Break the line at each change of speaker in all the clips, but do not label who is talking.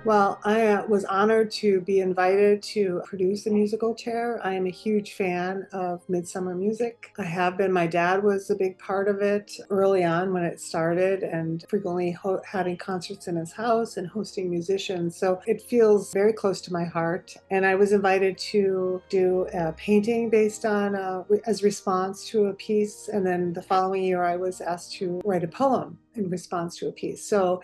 Well, I was honored to be invited to produce the musical chair. I am a huge fan of Midsummer music. I have been. My dad was a big part of it early on when it started, and frequently having concerts in his house and hosting musicians. So it feels very close to my heart. And I was invited to do a painting based on as response to a piece. And then the following year, I was asked to write a poem in response to a piece. So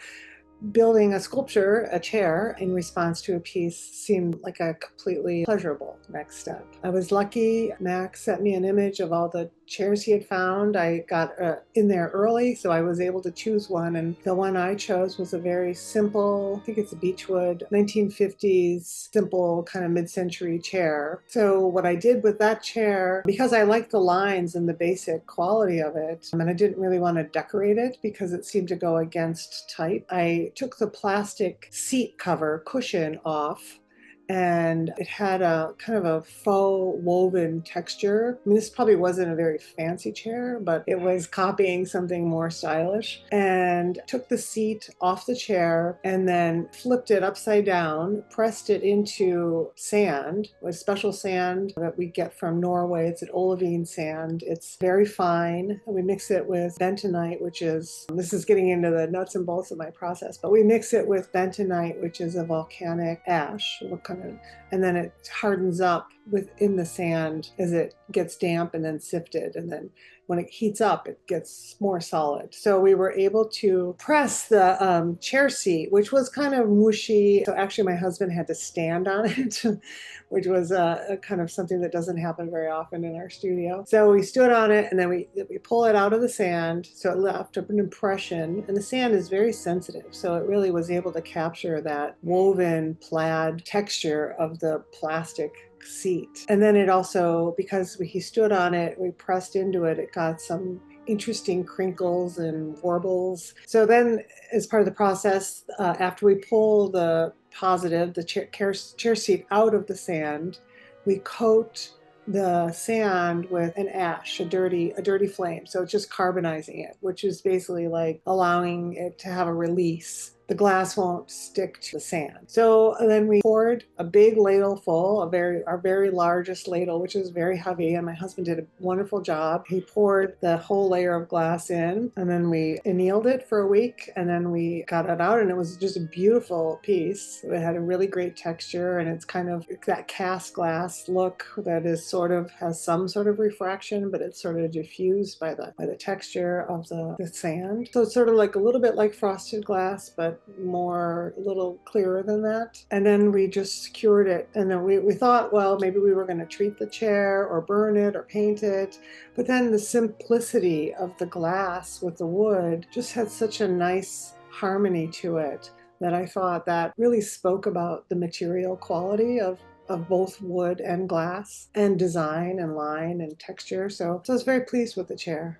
building a sculpture, a chair, in response to a piece seemed like a completely pleasurable next step. I was lucky. Max sent me an image of all the chairs he had found. I got in there early, so I was able to choose one, and the one I chose was a very simple, I think it's a beechwood, 1950s, simple kind of mid-century chair. So what I did with that chair, because I liked the lines and the basic quality of it, and I didn't really want to decorate it because it seemed to go against type, I took the plastic seat cover cushion off, and it had a kind of a faux woven texture. I mean, this probably wasn't a very fancy chair, but it was copying something more stylish. And took the seat off the chair and then flipped it upside down, pressed it into sand, a special sand that we get from Norway. It's an olivine sand. It's very fine. We mix it with bentonite, which is, this is getting into the nuts and bolts of my process, but we mix it with bentonite, which is a volcanic ash, and then it hardens up within the sand as it gets damp and then sifted, and then when it heats up it gets more solid. So we were able to press the chair seat, which was kind of mushy, so actually my husband had to stand on it which was a kind of something that doesn't happen very often in our studio. So we stood on it, and then we pull it out of the sand, so it left an impression, and the sand is very sensitive, so it really was able to capture that woven plaid texture of the plastic seat. And then it also, because he stood on it, we pressed into it, it got some interesting crinkles and warbles. So then, as part of the process, after we pull the chair seat out of the sand, we coat the sand with an ash, a dirty flame. So it's just carbonizing it, which is basically like allowing it to have a release. The glass won't stick to the sand. So then we poured a big ladle full, our very largest ladle, which is very heavy, and my husband did a wonderful job. He poured the whole layer of glass in, and then we annealed it for a week, and then we got it out, and it was just a beautiful piece. It had a really great texture, and it's kind of that cast glass look that is has some sort of refraction, but it's sort of diffused by the texture of the sand. So it's sort of like a little bit like frosted glass, but a little clearer than that. And then we just secured it, and then we thought, well, maybe we were going to treat the chair or burn it or paint it, but then the simplicity of the glass with the wood just had such a nice harmony to it that I thought that really spoke about the material quality of both wood and glass, and design and line and texture. So I was very pleased with the chair.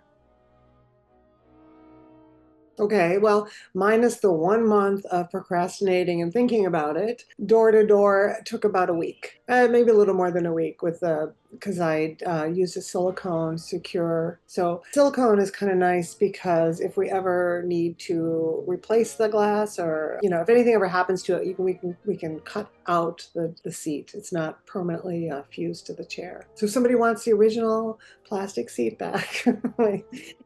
Okay, well, minus the 1 month of procrastinating and thinking about it, door to door took about a week, maybe a little more than a week, with because I used a silicone secure. So silicone is kind of nice because if we ever need to replace the glass, or if anything ever happens to it, we can cut out the seat. It's not permanently fused to the chair. So if somebody wants the original plastic seat back,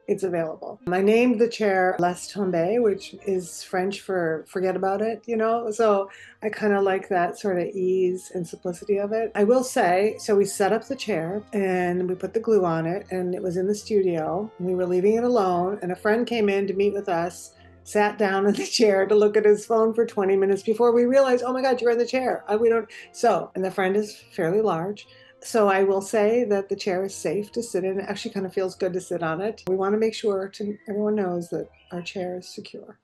it's available. I named the chair Laisse Tomber, which is French for forget about it, So I kind of like that sort of ease and simplicity of it. I will say, so we set up the chair and we put the glue on it, and it was in the studio. We were leaving it alone, and a friend came in to meet with us, sat down in the chair to look at his phone for 20 minutes before we realized, oh my God, you're in the chair. And the friend is fairly large. So I will say that the chair is safe to sit in. It actually kind of feels good to sit on it. We want to make sure everyone knows that our chair is secure.